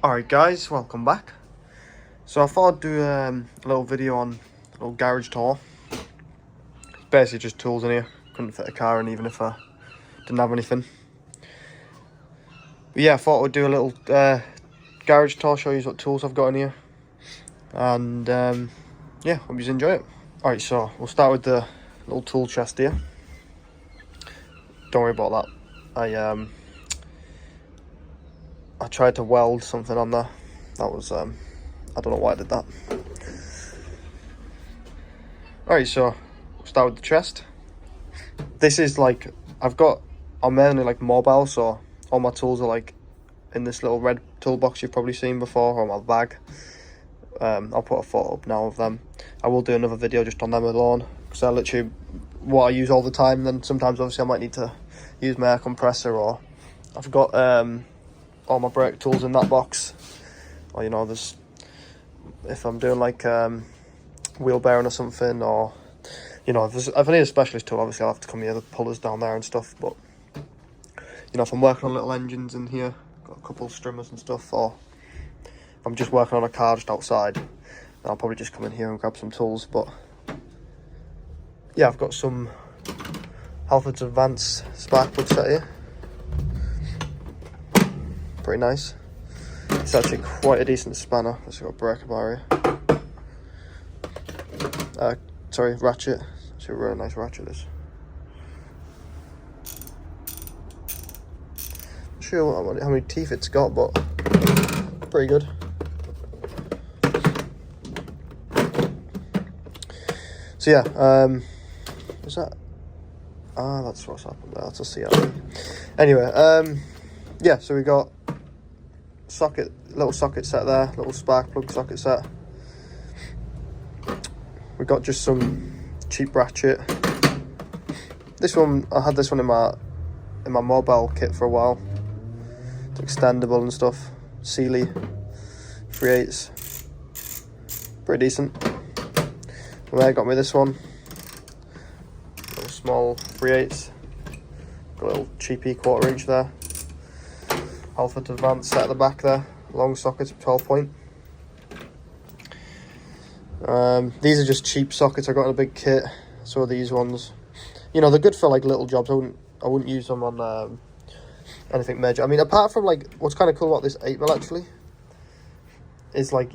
Alright guys, welcome back. So I thought I'd do a little video on a little garage tour. It's basically just tools in here. Couldn't fit a car in even if I didn't have anything. But yeah, I thought I'd do a little garage tour, show you what tools I've got in here. And yeah, hope you enjoy it. Alright, so we'll start with the little tool chest here. Don't worry about that. I tried to weld something on there. That was, I don't know why I did that. Alright, so we'll start with the chest. This is like, I'm mainly like mobile, so all my tools are like in this little red toolbox you've probably seen before, or my bag. I'll put a photo up now of them. I will do another video just on them alone, because they're literally what I use all the time. Then sometimes obviously I might need to use my air compressor, or I've got all my brake tools in that box, or you know, there's if I'm doing like wheel bearing or something, or you know, if I need a specialist tool, obviously I'll have to come here, the pullers down there and stuff. But you know, if I'm working on little engines in here, got a couple of strimmers and stuff, or if I'm just working on a car just outside, then I'll probably just come in here and grab some tools. But yeah, I've got some Salvage advanced spark plug set here. Pretty nice. It's actually quite a decent spanner. It's got a breaker bar here. Sorry, ratchet. It's a really nice ratchet. This. Not sure how many teeth it's got, but pretty good. So yeah, is that? Ah, that's what's happened there. That's a CRV. Anyway, yeah. So we got little socket set there, little spark plug socket set. We got just some cheap ratchet. This one, I had this one in my mobile kit for a while. It's extendable and stuff. Sealy 3/8, pretty decent. And then I got me this one, little small 3/8. Got a little cheapy 1/4 inch there. Salvage advanced set at the back there, long sockets, 12 point. These are just cheap sockets I got in a big kit. So these ones, you know, they're good for like little jobs. I wouldn't use them on anything major. I mean, apart from like, what's kind of cool about this 8mm actually is like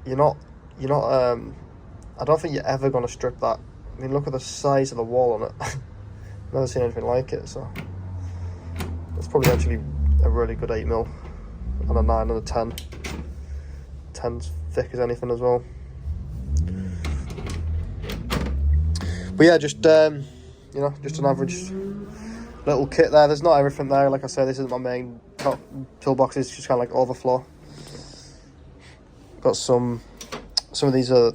you're not I don't think you're ever gonna strip that. I mean, look at the size of the wall on it. Never seen anything like it. So it's probably actually a really good 8mm and a 9 and a 10. 10's thick as anything as well. But yeah, just you know, just an average little kit there. There's not everything there. Like I say, this isn't my main toolbox. It's just kind of like overflow. Got some of these are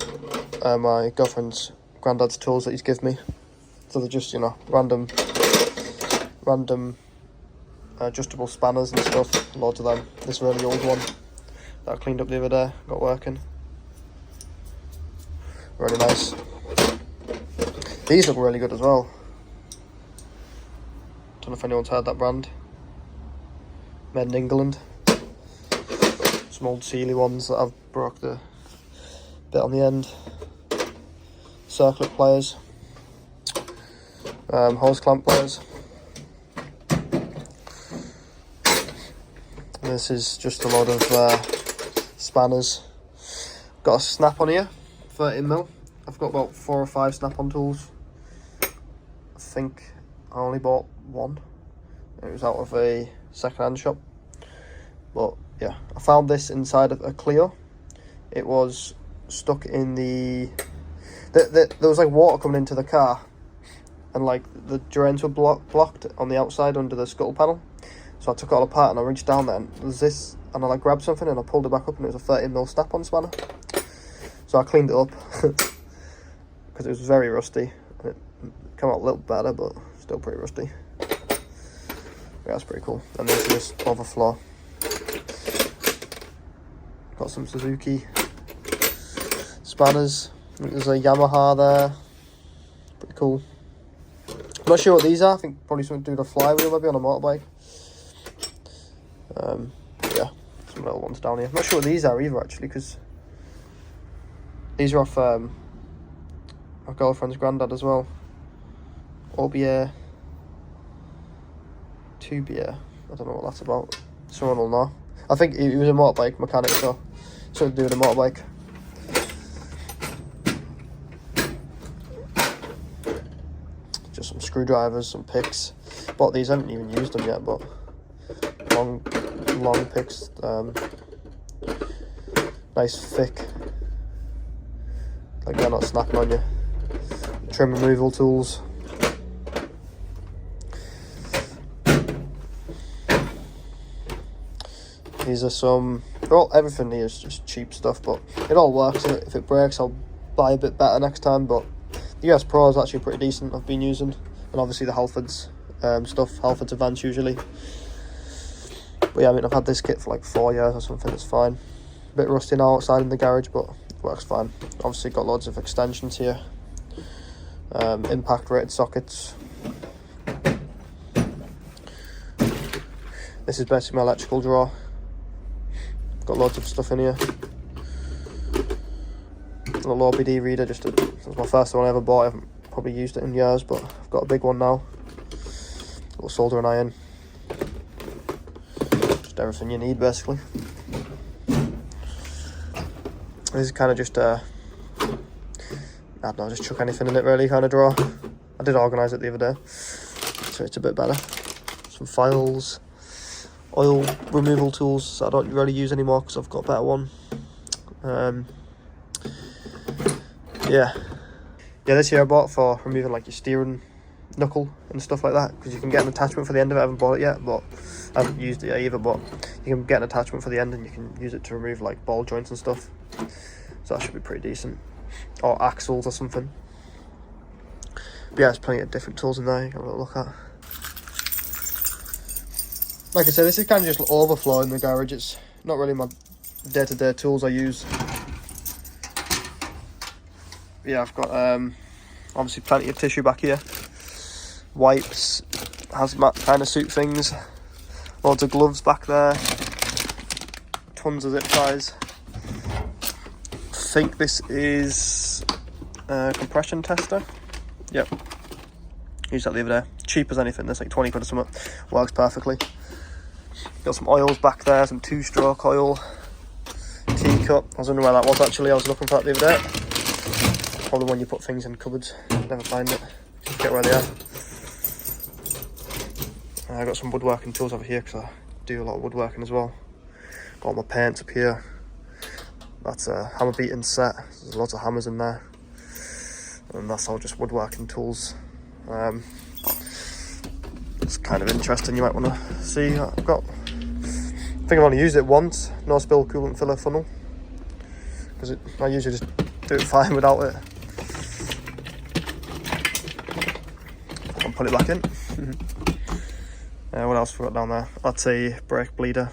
my girlfriend's granddad's tools that he's given me. So they're just, you know, random adjustable spanners and stuff. Loads of them. This really old one that I cleaned up the other day, got working. Really nice. These look really good as well. Don't know if anyone's heard that brand. Made in England. Some old Sealy ones that I've broke the bit on the end. Circlip pliers. Hose clamp pliers. This is just a load of spanners. Got a snap on here, 13mm. I've got about 4 or 5 snap-on tools. I think I only bought one. It was out of a second-hand shop. But yeah, I found this inside of a Clio. It was stuck in there was like water coming into the car, and like the drains were blocked on the outside under the scuttle panel. So I took it all apart and I reached down there and there was this, and I like grabbed something and I pulled it back up and it was a 13mm snap-on spanner. So I cleaned it up because it was very rusty. And it came out a little better, but still pretty rusty. Yeah, that's pretty cool. And this is overflow. Got some Suzuki spanners. I think there's a Yamaha there. Pretty cool. I'm not sure what these are. I think probably something to do with a flywheel maybe on a motorbike. Yeah, some little ones down here. I'm not sure what these are either, actually, because these are off my girlfriend's granddad as well. Orbier, Tubier. I don't know what that's about. Someone will know. I think he was a motorbike mechanic, so something to do with a motorbike. Just some screwdrivers, some picks. Bought these, I haven't even used them yet, but long picks. Nice thick, like they're not snapping on you. Trim removal tools. These are some, well, everything here is just cheap stuff, but it all works. If it breaks, I'll buy a bit better next time, but the US Pro is actually pretty decent, I've been using. And obviously the Halfords stuff, Halfords Advance usually. But yeah, I mean, I've had this kit for like 4 years or something, it's fine. A bit rusty now outside in the garage, but it works fine. Obviously got loads of extensions here. Impact rated sockets. This is basically my electrical drawer. Got loads of stuff in here. A little OBD reader, this was my first one I ever bought. I haven't probably used it in years, but I've got a big one now. A little soldering iron. Just everything you need, basically. This is kind of just I don't know, just chuck anything in it really kind of drawer. I did organise it the other day, so it's a bit better. Some files. Oil removal tools I don't really use anymore because I've got a better one. Yeah, this here I bought for removing like your steering knuckle and stuff like that, because you can get an attachment for the end of it. I haven't bought it yet, but I haven't used it yet either, but you can get an attachment for the end and you can use it to remove like ball joints and stuff, so that should be pretty decent. Or axles or something. But yeah, there's plenty of different tools in there you can have a look at. Like I said, this is kind of just overflow in the garage. It's not really my day-to-day tools I use. Yeah, I've got obviously plenty of tissue back here. Wipes, hazmat kind of suit things. Loads of gloves back there. Tons of zip ties. I think this is a compression tester. Yep. Used that the other day. Cheap as anything. That's like 20 quid or something. Works perfectly. Got some oils back there, some 2-stroke oil. Teacup. I was wondering where that was actually. I was looking for that the other day. Probably when you put things in cupboards. Never find it. Just forget where they are. I got some woodworking tools over here because I do a lot of woodworking as well. Got all my paints up here. That's a hammer beating set. There's lots of hammers in there. And that's all just woodworking tools. It's kind of interesting, you might want to see. I've got, I think I've only used it once, no spill coolant filler funnel, because I usually just do it fine without it. I'll put it back in. What else have we got down there? That's a brake bleeder.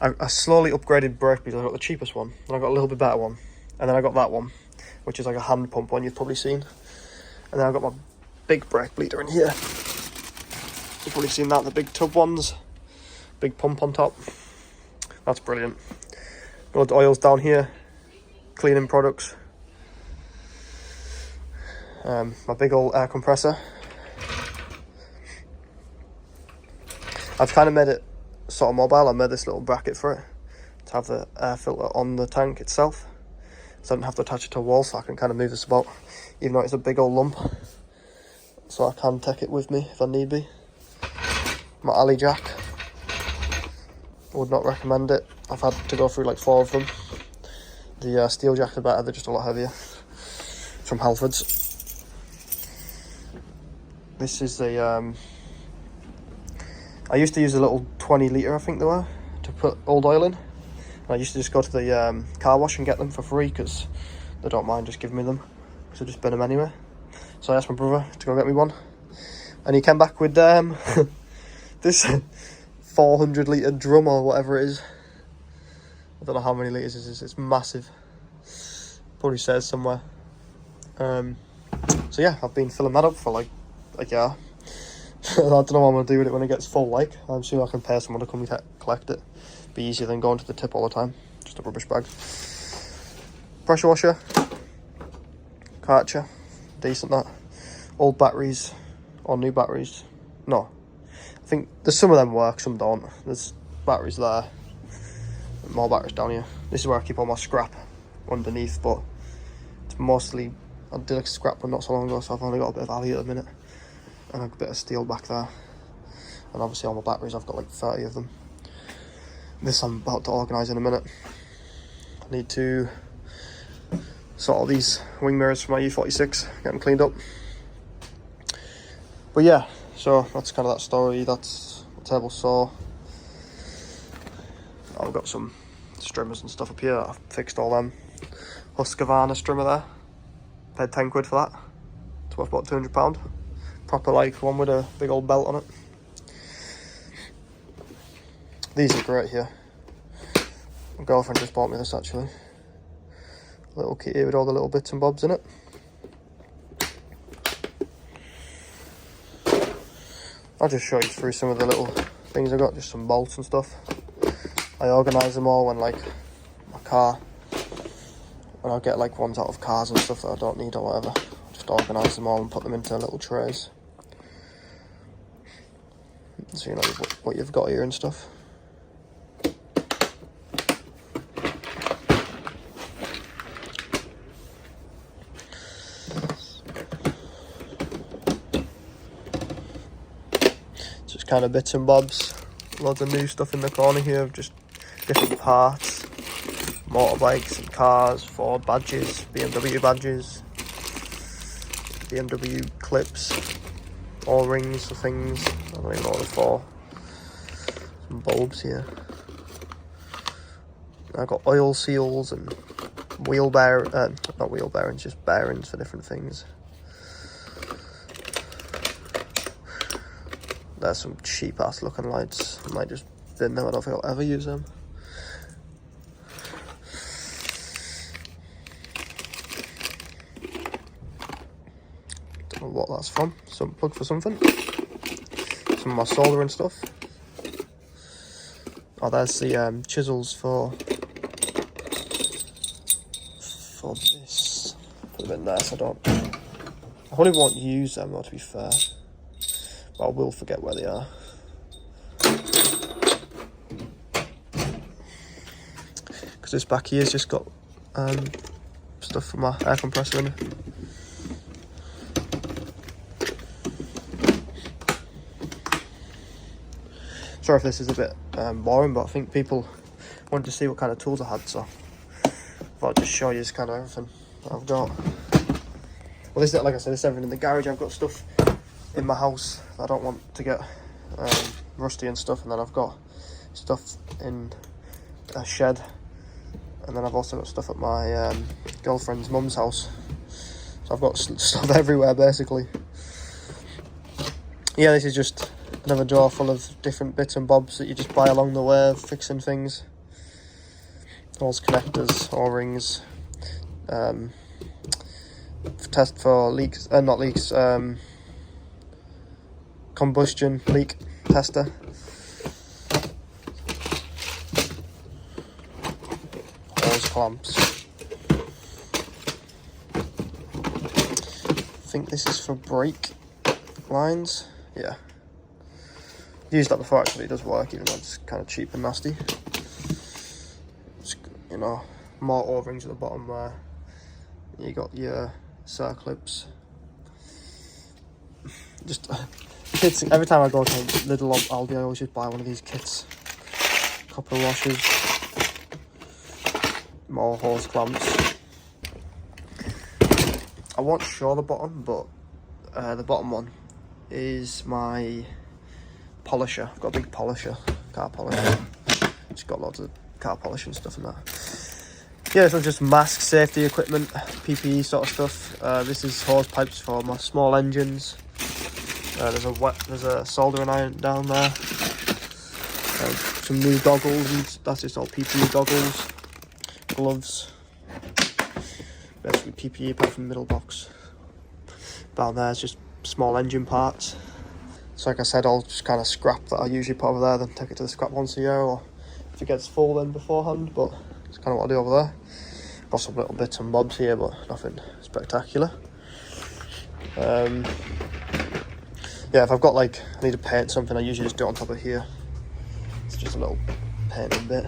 I slowly upgraded brake bleeders. I got the cheapest one, then I got a little bit better one, and then I got that one, which is like a hand pump one you've probably seen. And then I got my big brake bleeder in here. You've probably seen that, the big tub ones. Big pump on top. That's brilliant. Got the oils down here. Cleaning products. My big old air compressor. I've kind of made it sort of mobile. I made this little bracket for it to have the air filter on the tank itself, so I don't have to attach it to a wall, so I can kind of move this about, even though it's a big old lump, so I can take it with me if I need be. My alley jack, I would not recommend it. I've had to go through like 4 of them. The steel jacks are better, they're just a lot heavier. It's from Halfords. This is a I used to use a little 20 litre, I think they were, to put old oil in. And I used to just go to the car wash and get them for free, because they don't mind just giving me them, because I just bin them anyway. So I asked my brother to go get me one, and he came back with this 400 litre drum or whatever it is. I don't know how many litres it is, it's massive. Probably says somewhere. So yeah, I've been filling that up for like a year. I don't know what I'm going to do with it when it gets full, like. I'm sure I can pay someone to come and collect it. Be easier than going to the tip all the time. Just a rubbish bag. Pressure washer. Karcher. Decent that. Old batteries. Or new batteries. No. I think there's some of them work, some don't. There's batteries there. More batteries down here. This is where I keep all my scrap underneath, but it's mostly, I did a scrap one not so long ago, so I've only got a bit of value at the minute. And a bit of steel back there. And obviously all my batteries, I've got like 30 of them. This I'm about to organise in a minute. I need to sort all these wing mirrors for my E46, get them cleaned up. But yeah, so that's kind of that story. That's a table saw. I've got some strimmers and stuff up here. I've fixed all them. Husqvarna strimmer there. Paid 10 quid for that. It's worth about £200. Proper like one with a big old belt on it. These are great here. My girlfriend just bought me this actually. Little kit here with all the little bits and bobs in it. I'll just show you through some of the little things I got, just some bolts and stuff. I organise them all when like my car, when I get like ones out of cars and stuff that I don't need or whatever. Just organise them all and put them into little trays. So you know what you've got here and stuff. Just kind of bits and bobs. Loads of new stuff in the corner here of just different parts. Motorbikes and cars, Ford badges, BMW badges, BMW clips, O-rings for things. I don't even know what they're for. Some bulbs here. I've got oil seals and not wheel bearings, just bearings for different things. There's some cheap ass looking lights. I might just bin them. I don't think I'll ever use them. Don't know what that's from. Some plug for something. Some of my soldering stuff. Oh, there's the chisels for this. Put them in there so I don't. I probably won't use them though, to be fair. But I will forget where they are. Because this back here's just got stuff for my air compressor in it. Sorry if this is a bit boring, but I think people wanted to see what kind of tools I had, so I thought I'd just show you kind of everything that I've got. Well, this is, like I said, this is everything in the garage. I've got stuff in my house that I don't want to get rusty and stuff, and then I've got stuff in a shed, and then I've also got stuff at my girlfriend's mum's house. So I've got stuff everywhere basically. Yeah, this is just another drawer full of different bits and bobs that you just buy along the way of fixing things. Hose connectors, O-rings, test for leaks, not leaks, combustion leak tester. Hose clamps. I think this is for brake lines. Yeah. Used that before actually, it does work even though it's kind of cheap and nasty. It's, you know, more O-rings at the bottom there. You got your circlips. Just kits. Every time I go to Lidl or Aldi, I always just buy one of these kits. Copper washers. More hose clamps. I won't show the bottom, but the bottom one is my polisher. I've got a big polisher, car polisher. Just got loads of car polishing stuff in that. Yeah, so just mask, safety equipment, PPE sort of stuff. This is hose pipes for my small engines. There's a soldering iron down there. Some new goggles, and that's just all PPE goggles, gloves. Basically PPE apart from the middle box. Down there is just small engine parts. So like I said, I'll just kind of scrap that I usually put over there, then take it to the scrap once a year, or if it gets full then beforehand, but it's kind of what I do over there. Got some little bits and bobs here, but nothing spectacular. Yeah, if I've got like, I need to paint something, I usually just do it on top of here. It's just a little painting bit.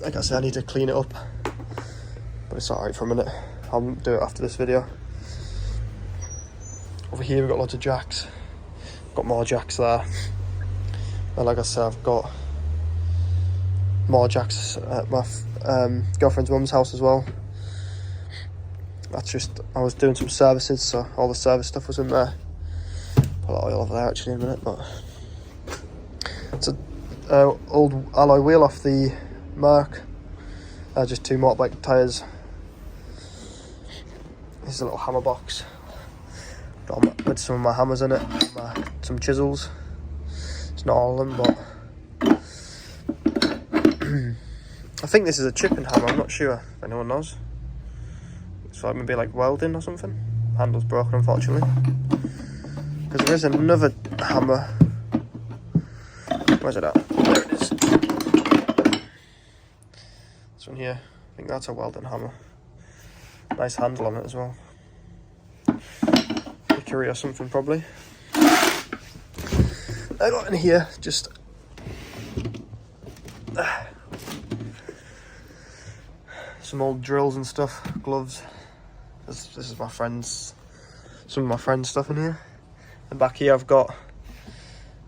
Like I said, I need to clean it up, but it's alright for a minute. I'll do it after this video. Over here we've got lots of jacks. Got more jacks there. And like I said, I've got more jacks at my girlfriend's mum's house as well. That's just, I was doing some services, so all the service stuff was in there. Put a lot of oil over there actually in a minute, but it's a old alloy wheel off the Merc. Just 2 motorbike tyres. This is a little hammer box. With some of my hammers in it, some chisels. It's not all of them, but I think this is a chipping hammer. I'm not sure if anyone knows. So it may be like welding or something. Handle's broken, unfortunately. Because there is another hammer. Where's it at? There it is. This one here. I think that's a welding hammer. Nice handle on it as well. Hickory or something probably. I got in here just some old drills and stuff, gloves. This is my friend's, some of my friend's stuff in here. And back here I've got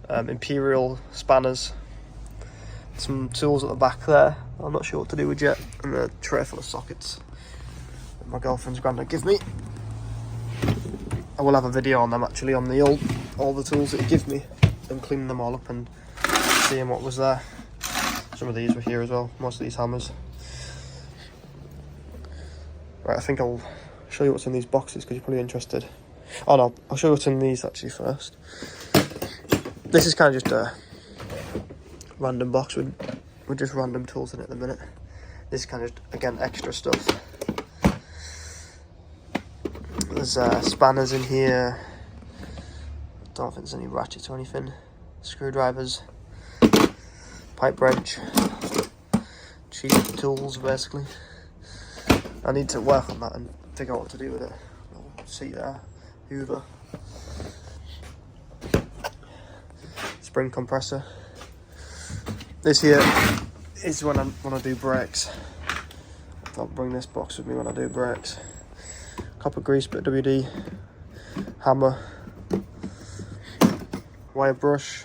Imperial spanners, some tools at the back there I'm not sure what to do with yet, and a tray full of sockets that my girlfriend's granddad gave me. I will have a video on them actually, on the all the tools that he gave me, and cleaning them all up and seeing what was there. Some of these were here as well, most of these hammers. Right, I think I'll show you what's in these boxes because you're probably interested. Oh no, I'll show you what's in these actually first. This is kind of just a random box with just random tools in it at the minute. This is kind of just, again, extra stuff. There's spanners in here. I don't think there's any ratchets or anything. Screwdrivers, pipe wrench, cheap tools basically. I need to work on that and figure out what to do with it. See there, Hoover, spring compressor. This here is when I do brakes. I'll bring this box with me when I do brakes. Copper grease, bit of WD, hammer, wire brush,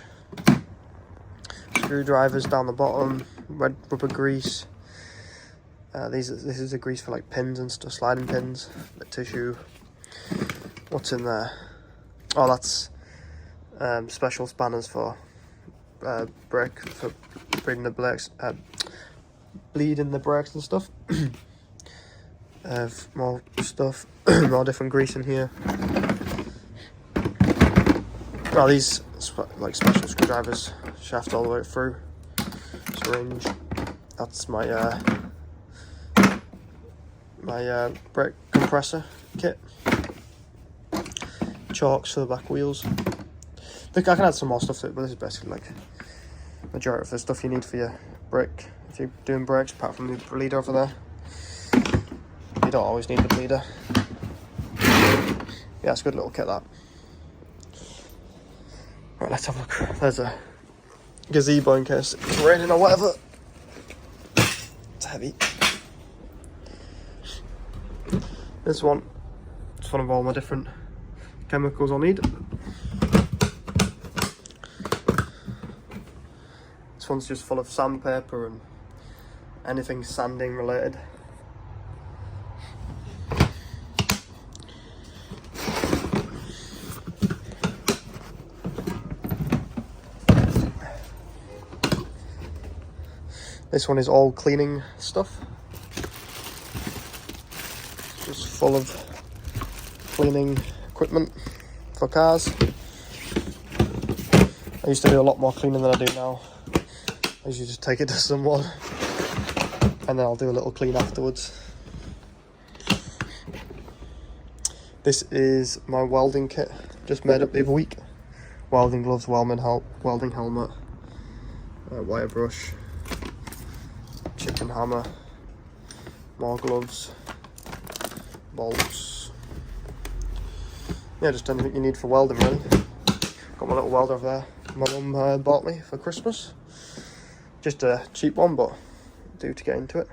screwdrivers down the bottom, red rubber grease. This is the grease for like pins and stuff, sliding pins, bit of tissue. What's in there? Oh, that's special spanners for brake, for bleeding the brakes, bleeding the brakes and stuff. More stuff, more different grease in here. Well, these like special screwdrivers, shaft all the way through, syringe. That's my brake compressor kit. Chalks for the back wheels. I can add some more stuff to it, but this is basically like majority of the stuff you need for your brake if you're doing brakes, apart from the bleeder over there. You don't always need the bleeder. Yeah, it's a good little kit, that. Right, let's have a look. There's a gazebo in case it's raining or whatever. It's heavy. This one, it's one of all my different chemicals I'll need. This one's just full of sandpaper and anything sanding related. This one is all cleaning stuff. Just full of cleaning equipment for cars. I used to do a lot more cleaning than I do now. I usually just take it to someone and then I'll do a little clean afterwards. This is my welding kit, just made up the other week. Welding gloves, welding helmet, wire brush, hammer, more gloves, bolts. Yeah, just anything you need for welding really. Got my little welder over there my mum bought me for Christmas. Just a cheap one, but do to get into it.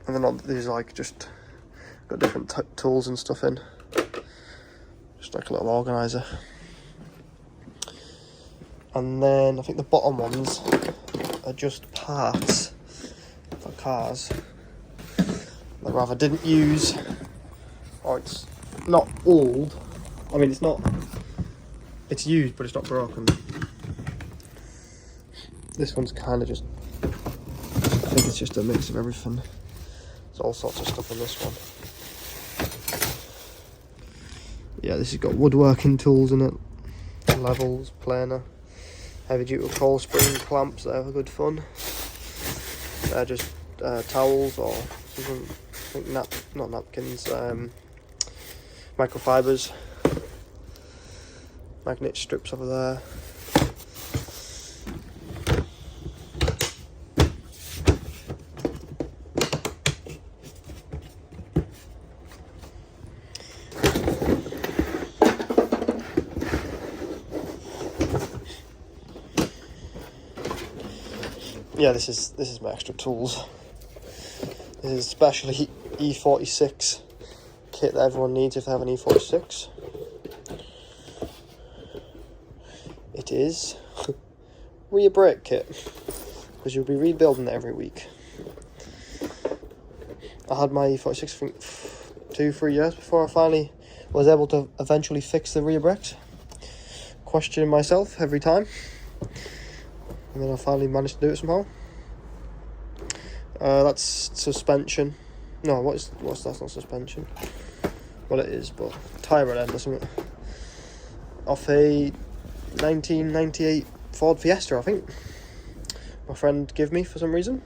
And then all these like just got different tools and stuff in. Just like a little organiser. And then I think the bottom ones are just parts for cars that I rather didn't use, or it's not old. I mean, it's used, but it's not broken. This one's kind of just, I think it's just a mix of everything. There's all sorts of stuff in this one. Yeah, this has got woodworking tools in it, levels, planer, heavy duty coil spring clamps that are good fun. They're just towels or something, I think not napkins, microfibers, magnet strips over there. Yeah, this is my extra tools. This is especially E46 kit that everyone needs if they have an E46. It is rear brake kit, because you'll be rebuilding it every week. I had my E46 for 2-3 years before I finally was able to eventually fix the rear brakes. Questioning myself every time. And then I finally managed to do it somehow. That's suspension. No, what's that's not suspension. Well, it is, but tyre rod end or something. Off a 1998 Ford Fiesta, I think. My friend gave me for some reason.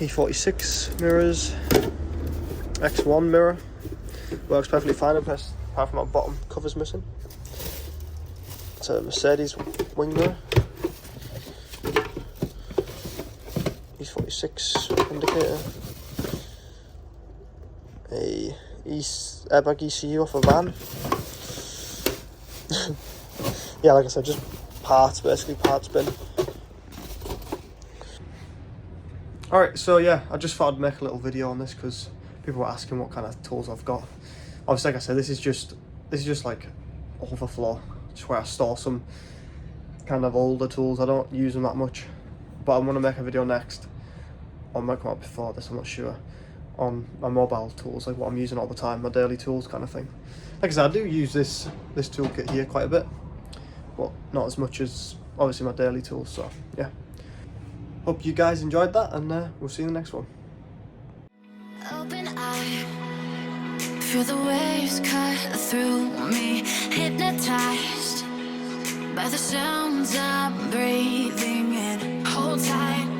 E46 mirrors. X1 mirror. Works perfectly fine, apart from my bottom cover's missing. It's a Mercedes wing mirror. E46 indicator. A airbag ECU off a van. Yeah, like I said, just parts, basically parts bin. Alright, so yeah, I just thought I'd make a little video on this because people were asking what kind of tools I've got. Obviously, like I said, this is just like overflow, just where I store some kind of older tools. I don't use them that much, but I'm going to make a video next, or I might come out before this, I'm not sure, on my mobile tools, like what I'm using all the time, my daily tools kind of thing. Like I said, I do use this toolkit here quite a bit, but not as much as obviously my daily tools. So yeah, hope you guys enjoyed that, and we'll see you in the next one. Open eye, feel the waves cut through me, hypnotized by the sounds I'm breathing in. Hold tight.